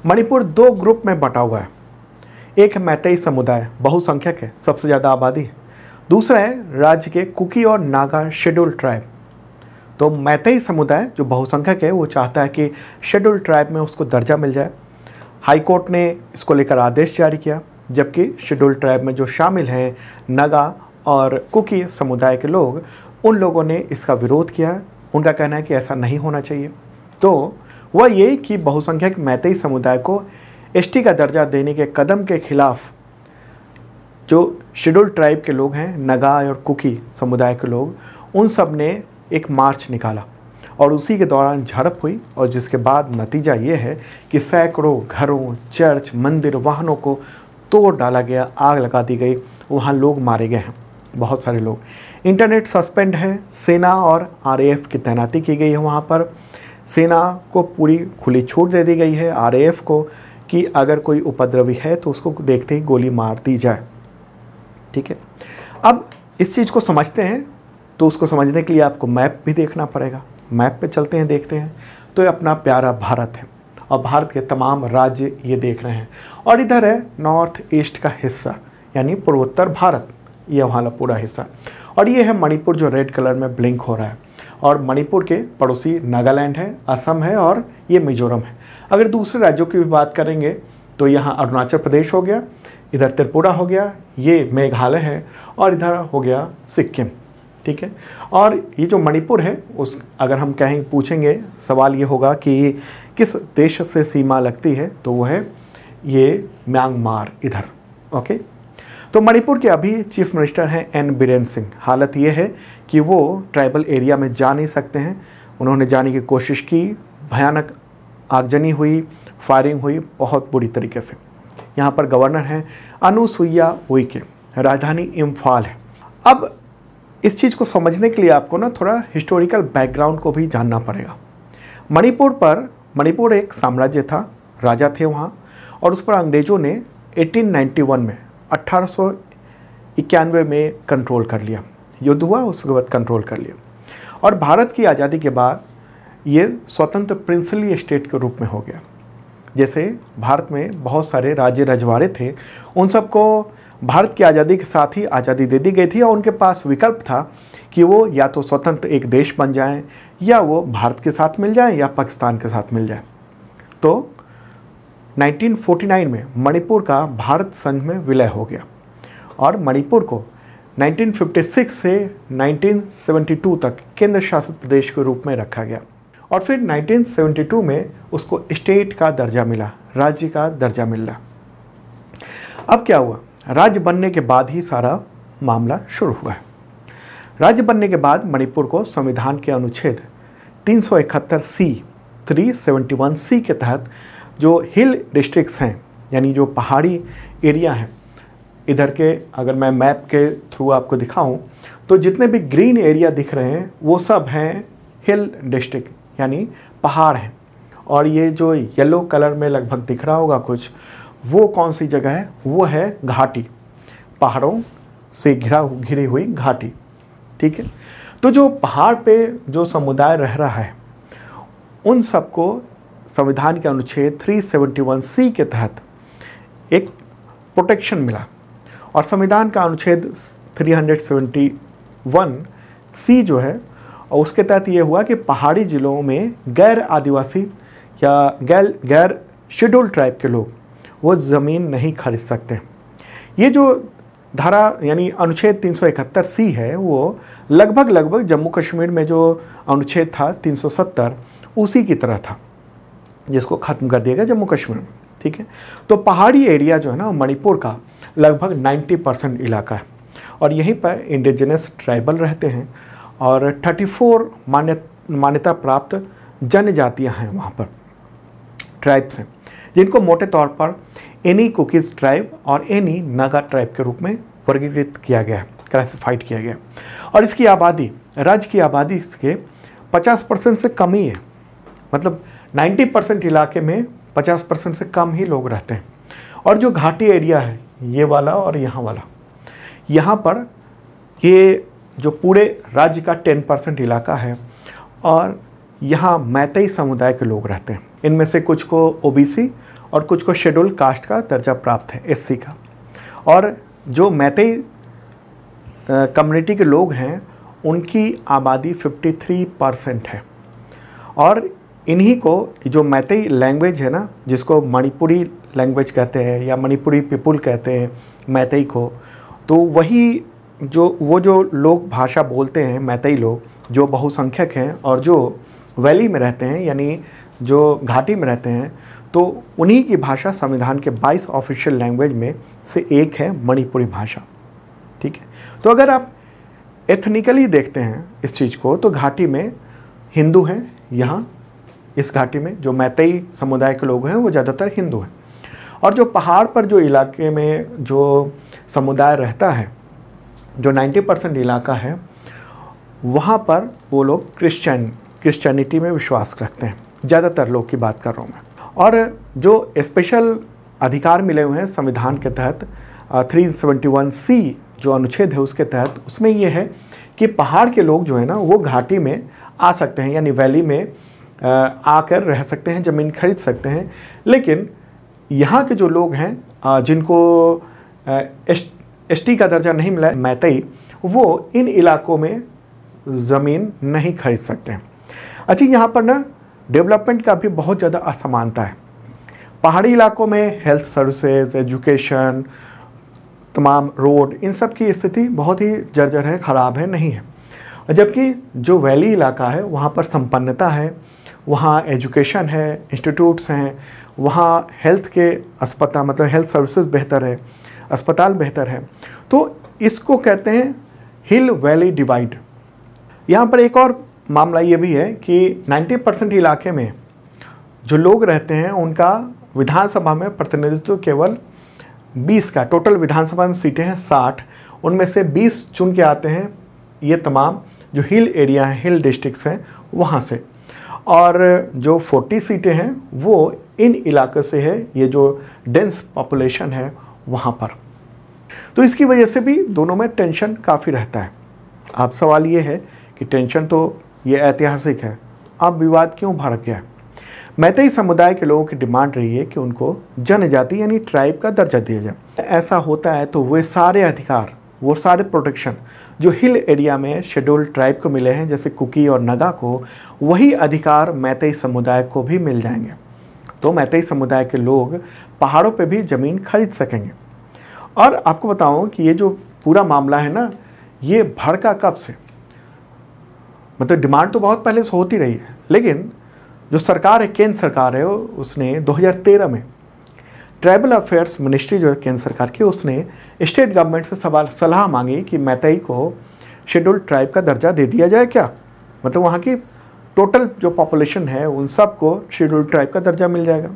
मणिपुर दो ग्रुप में बटा हुआ है। एक है मैतेई समुदाय, बहुसंख्यक है, सबसे ज़्यादा आबादी है। दूसरा है राज्य के कुकी और नागा शेड्यूल्ड ट्राइब। तो मैतेई समुदाय जो बहुसंख्यक है वो चाहता है कि शेड्यूल्ड ट्राइब में उसको दर्जा मिल जाए। हाई कोर्ट ने इसको लेकर आदेश जारी किया, जबकि शेड्यूल्ड ट्राइब में जो शामिल हैं नागा और कुकी समुदाय के लोग, उन लोगों ने इसका विरोध किया। उनका कहना है कि ऐसा नहीं होना चाहिए। तो वह ये कि बहुसंख्यक मैतेई समुदाय को एसटी का दर्जा देने के कदम के खिलाफ जो शेड्यूल्ड ट्राइब के लोग हैं, नागा और कुकी समुदाय के लोग, उन सब ने एक मार्च निकाला और उसी के दौरान झड़प हुई और जिसके बाद नतीजा ये है कि सैकड़ों घरों, चर्च, मंदिर, वाहनों को तोड़ डाला गया, आग लगा दी गई, वहाँ लोग मारे गए हैं, बहुत सारे लोग। इंटरनेट सस्पेंड है, सेना और आरएएफ की तैनाती की गई है वहाँ पर। सेना को पूरी खुली छूट दे दी गई है, आरएएफ को, कि अगर कोई उपद्रवी है तो उसको देखते ही गोली मार दी जाए। ठीक है, अब इस चीज़ को समझते हैं तो उसको समझने के लिए आपको मैप भी देखना पड़ेगा। मैप पे चलते हैं, देखते हैं। तो ये अपना प्यारा भारत है और भारत के तमाम राज्य ये देख रहे हैं। और इधर है नॉर्थ ईस्ट का हिस्सा, यानी पूर्वोत्तर भारत, ये वाला पूरा हिस्सा। और ये है मणिपुर जो रेड कलर में ब्लिंक हो रहा है। और मणिपुर के पड़ोसी नागालैंड है, असम है और ये मिजोरम है। अगर दूसरे राज्यों की भी बात करेंगे तो यहाँ अरुणाचल प्रदेश हो गया, इधर त्रिपुरा हो गया, ये मेघालय है और इधर हो गया सिक्किम। ठीक है, और ये जो मणिपुर है उस अगर हम कहें पूछेंगे, सवाल ये होगा कि किस देश से सीमा लगती है, तो वो है ये म्यांमार इधर। ओके, तो मणिपुर के अभी चीफ मिनिस्टर हैं एन बीरेन सिंह। हालत ये है कि वो ट्राइबल एरिया में जा नहीं सकते हैं। उन्होंने जाने की कोशिश की, भयानक आगजनी हुई, फायरिंग हुई बहुत बुरी तरीके से। यहाँ पर गवर्नर हैं अनुसुईया उइके, राजधानी इम्फाल है। अब इस चीज़ को समझने के लिए आपको ना थोड़ा हिस्टोरिकल बैकग्राउंड को भी जानना पड़ेगा। मणिपुर एक साम्राज्य था, राजा थे वहाँ, और उस पर अंग्रेज़ों ने 1891 में 1891 में कंट्रोल कर लिया। युद्ध हुआ, उसके बाद कंट्रोल कर लिया। और भारत की आज़ादी के बाद ये स्वतंत्र प्रिंसली स्टेट के रूप में हो गया। जैसे भारत में बहुत सारे राज्य रजवाड़े थे, उन सबको भारत की आज़ादी के साथ ही आज़ादी दे दी गई थी और उनके पास विकल्प था कि वो या तो स्वतंत्र एक देश बन जाएं, या वो भारत के साथ मिल जाएं, या पाकिस्तान के साथ मिल जाएं। तो 1949 में मणिपुर का भारत संघ में विलय हो गया और मणिपुर को 1956 से 1972 तक केंद्र शासित प्रदेश के रूप में रखा गया। और फिर 1972 में उसको स्टेट का दर्जा मिला, राज्य का दर्जा मिला। अब क्या हुआ, राज्य बनने के बाद ही सारा मामला शुरू हुआ है। राज्य बनने के बाद मणिपुर को संविधान के अनुच्छेद 371C के तहत जो हिल डिस्ट्रिक्ट्स हैं, यानी जो पहाड़ी एरिया हैं, इधर के अगर मैं मैप के थ्रू आपको दिखाऊं तो जितने भी ग्रीन एरिया दिख रहे हैं वो सब हैं हिल डिस्ट्रिक्ट, यानी पहाड़ हैं। और ये जो येलो कलर में लगभग दिख रहा होगा कुछ, वो कौन सी जगह है, वो है घाटी, पहाड़ों से घिरी हुई घाटी। ठीक है, तो जो पहाड़ पे जो समुदाय रह रहा है उन सबको संविधान के अनुच्छेद 371C के तहत एक प्रोटेक्शन मिला। और संविधान का अनुच्छेद 371C जो है, और उसके तहत ये हुआ कि पहाड़ी ज़िलों में गैर आदिवासी या गैर शेड्यूल्ड ट्राइब के लोग वो ज़मीन नहीं खरीद सकते। ये जो धारा यानी अनुच्छेद 371C है, वो लगभग जम्मू कश्मीर में जो अनुच्छेद था 370 उसी की तरह था, जिसको ख़त्म कर दिया गया जम्मू कश्मीर में। ठीक है, तो पहाड़ी एरिया जो है ना मणिपुर का लगभग 90% इलाका है और यहीं पर इंडिजिनस ट्राइबल रहते हैं और 34 मान्यता प्राप्त जनजातियां हैं वहाँ पर, ट्राइब्स हैं, जिनको मोटे तौर पर एनी कुकीज़ ट्राइब और एनी नागा ट्राइब के रूप में वर्गीकृत किया गया है, क्लासिफाइड किया गया। और इसकी आबादी, राज्य की आबादी इसके 50% से कम ही है, मतलब 90% इलाके में 50% से कम ही लोग रहते हैं। और जो घाटी एरिया है, ये वाला और यहाँ वाला, यहाँ पर ये जो पूरे राज्य का 10% इलाका है और यहाँ मैतेई समुदाय के लोग रहते हैं। इनमें से कुछ को ओबीसी और कुछ को शेड्यूल कास्ट का दर्जा प्राप्त है, एससी का। और जो मैतेई कम्युनिटी के लोग हैं उनकी आबादी 53% है। और इन्हीं को जो मैतेई लैंग्वेज है ना, जिसको मणिपुरी लैंग्वेज कहते हैं या मणिपुरी पीपुल कहते हैं मैतेई को, तो वही वो जो लोग भाषा बोलते हैं मैतेई लोग, जो बहुसंख्यक हैं और जो वैली में रहते हैं यानी जो घाटी में रहते हैं, तो उन्हीं की भाषा संविधान के 22 ऑफिशियल लैंग्वेज में से एक है मणिपुरी भाषा। ठीक है, तो अगर आप एथनिकली देखते हैं इस चीज़ को तो घाटी में हिंदू हैं। यहाँ इस घाटी में जो मैतेई समुदाय के लोग हैं वो ज़्यादातर हिंदू हैं। और जो पहाड़ पर जो इलाके में जो समुदाय रहता है, जो 90% इलाका है, वहाँ पर वो लोग क्रिश्चियनिटी में विश्वास रखते हैं। ज़्यादातर लोग की बात कर रहा हूँ मैं। और जो स्पेशल अधिकार मिले हुए हैं संविधान के तहत 371C जो अनुच्छेद है उसके तहत, उसमें ये है कि पहाड़ के लोग जो है ना वो घाटी में आ सकते हैं, यानी वैली में आकर रह सकते हैं, ज़मीन खरीद सकते हैं। लेकिन यहाँ के जो लोग हैं जिनको एसटी का दर्जा नहीं मिला है, मैतेई, वो इन इलाकों में ज़मीन नहीं खरीद सकते हैं। अच्छा, यहाँ पर ना डेवलपमेंट का भी बहुत ज़्यादा असमानता है। पहाड़ी इलाकों में हेल्थ सर्विसेज, एजुकेशन, तमाम रोड, इन सब की स्थिति बहुत ही जर्जर है, ख़राब है, नहीं है। जबकि जो वैली इलाका है वहाँ पर संपन्नता है, वहाँ एजुकेशन है, इंस्टीट्यूट्स हैं, वहाँ हेल्थ के अस्पताल मतलब हेल्थ सर्विसेज बेहतर है, अस्पताल बेहतर है। तो इसको कहते हैं हिल वैली डिवाइड। यहाँ पर एक और मामला ये भी है कि 90% इलाके में जो लोग रहते हैं उनका विधानसभा में प्रतिनिधित्व केवल 20 का, टोटल विधानसभा में सीटें हैं 60, उनमें से 20 चुन के आते हैं ये तमाम जो हिल एरिया हैं, हिल डिस्ट्रिक्ट्स हैं वहाँ से। और जो 40 सीटें हैं वो इन इलाकों से है, ये जो डेंस पॉपुलेशन है वहाँ पर। तो इसकी वजह से भी दोनों में टेंशन काफ़ी रहता है। अब सवाल ये है कि टेंशन तो ये ऐतिहासिक है, अब विवाद क्यों भड़क गया? मैतेई समुदाय के लोगों की डिमांड रही है कि उनको जनजाति यानी ट्राइब का दर्जा दिया जाए। ऐसा होता है तो वे सारे अधिकार, वो सारे प्रोटेक्शन जो हिल एरिया में शेड्यूल ट्राइब को मिले हैं, जैसे कुकी और नगा को, वही अधिकार मैतेई समुदाय को भी मिल जाएंगे। तो मैतेई समुदाय के लोग पहाड़ों पे भी ज़मीन खरीद सकेंगे। और आपको बताऊं कि ये जो पूरा मामला है ना, ये भड़का कब से, मतलब डिमांड तो बहुत पहले से होती रही है, लेकिन जो सरकार है, केंद्र सरकार है, उसने 2013 में ट्राइबल अफेयर्स मिनिस्ट्री जो है केंद्र सरकार की, उसने स्टेट गवर्नमेंट से सलाह मांगी कि मैतेई को शेड्यूल ट्राइब का दर्जा दे दिया जाए क्या, मतलब वहाँ की टोटल जो पॉपुलेशन है उन सबको शेड्यूल ट्राइब का दर्जा मिल जाएगा।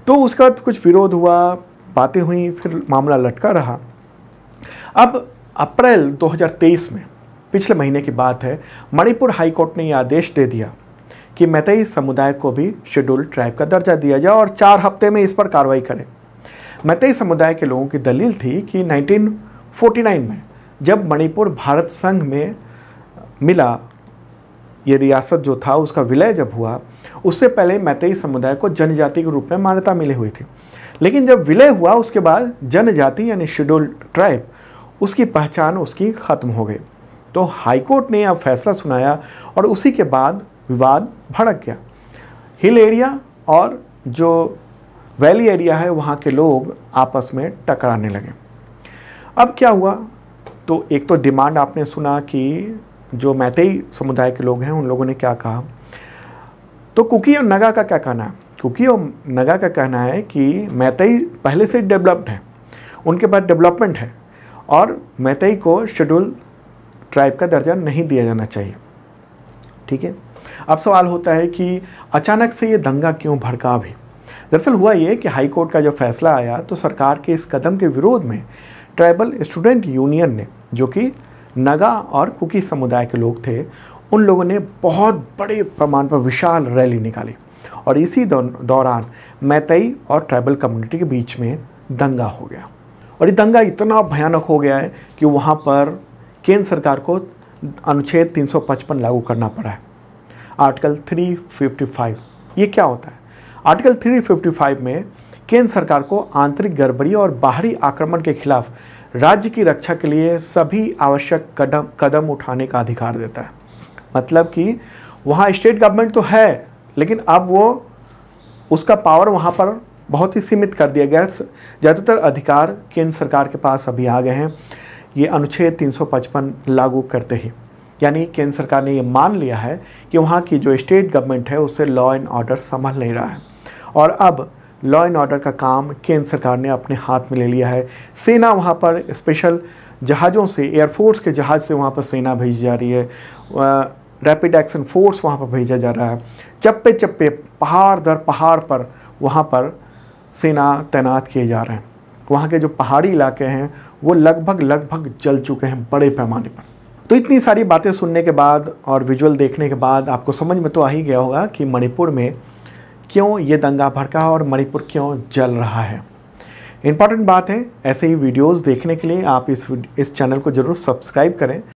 तो उसके बाद कुछ विरोध हुआ, बातें हुई, फिर मामला लटका रहा। अब अप्रैल 2023 में, पिछले महीने की बात है, मणिपुर हाई कोर्ट ने यह आदेश दे दिया कि मैतेई समुदाय को भी शेड्यूल ट्राइब का दर्जा दिया जाए और 4 हफ्ते में इस पर कार्रवाई करें। मैतेई समुदाय के लोगों की दलील थी कि 1949 में जब मणिपुर भारत संघ में मिला, ये रियासत जो था उसका विलय जब हुआ, उससे पहले मैतेई समुदाय को जनजाति के रूप में मान्यता मिली हुई थी। लेकिन जब विलय हुआ उसके बाद जनजाति यानी शेड्यूल ट्राइब, उसकी पहचान उसकी ख़त्म हो गई। तो हाईकोर्ट ने अब फैसला सुनाया और उसी के बाद विवाद भड़क गया। हिल एरिया और जो वैली एरिया है वहाँ के लोग आपस में टकराने लगे। अब क्या हुआ, तो एक तो डिमांड आपने सुना कि जो मैतेई समुदाय के लोग हैं उन लोगों ने क्या कहा। तो कुकी और नगा का क्या कहना है? कुकी और नगा का कहना है कि मैतेई पहले से डेवलप्ड है, उनके पास डेवलपमेंट है और मैतेई को शेड्यूल ट्राइब का दर्जा नहीं दिया जाना चाहिए। ठीक है, अब सवाल होता है कि अचानक से ये दंगा क्यों भड़का अभी? दरअसल हुआ ये कि हाई कोर्ट का जब फैसला आया तो सरकार के इस कदम के विरोध में ट्राइबल स्टूडेंट यूनियन ने, जो कि नगा और कुकी समुदाय के लोग थे, उन लोगों ने बहुत बड़े पैमाने पर विशाल रैली निकाली और इसी दौरान मैतेई और ट्राइबल कम्युनिटी के बीच में दंगा हो गया। और ये दंगा इतना भयानक हो गया है कि वहाँ पर केंद्र सरकार को अनुच्छेद 355 लागू करना पड़ा है, आर्टिकल 355। ये क्या होता है? आर्टिकल 355 में केंद्र सरकार को आंतरिक गड़बड़ी और बाहरी आक्रमण के खिलाफ राज्य की रक्षा के लिए सभी आवश्यक कदम उठाने का अधिकार देता है। मतलब कि वहाँ स्टेट गवर्नमेंट तो है, लेकिन अब वो उसका पावर वहाँ पर बहुत ही सीमित कर दिया गया। ज़्यादातर अधिकार केंद्र सरकार के पास अभी आ गए हैं, ये अनुच्छेद 355 लागू करते ही। यानी केंद्र सरकार ने ये मान लिया है कि वहाँ की जो स्टेट गवर्नमेंट है उससे लॉ एंड ऑर्डर संभल नहीं रहा है, और अब लॉ एंड ऑर्डर का काम केंद्र सरकार ने अपने हाथ में ले लिया है। सेना वहाँ पर स्पेशल जहाज़ों से, एयरफोर्स के जहाज़ से वहाँ पर सेना भेजी जा रही है, रैपिड एक्शन फोर्स वहाँ पर भेजा जा रहा है। चप्पे चप्पे, पहाड़ दर पहाड़ पर वहाँ पर सेना तैनात किए जा रहे हैं। वहाँ के जो पहाड़ी इलाके हैं वो लगभग जल चुके हैं बड़े पैमाने पर। तो इतनी सारी बातें सुनने के बाद और विजुअल देखने के बाद आपको समझ में तो आ ही गया होगा कि मणिपुर में क्यों ये दंगा भड़का और मणिपुर क्यों जल रहा है। इंपॉर्टेंट बात है, ऐसे ही वीडियोस देखने के लिए आप इस चैनल को ज़रूर सब्सक्राइब करें।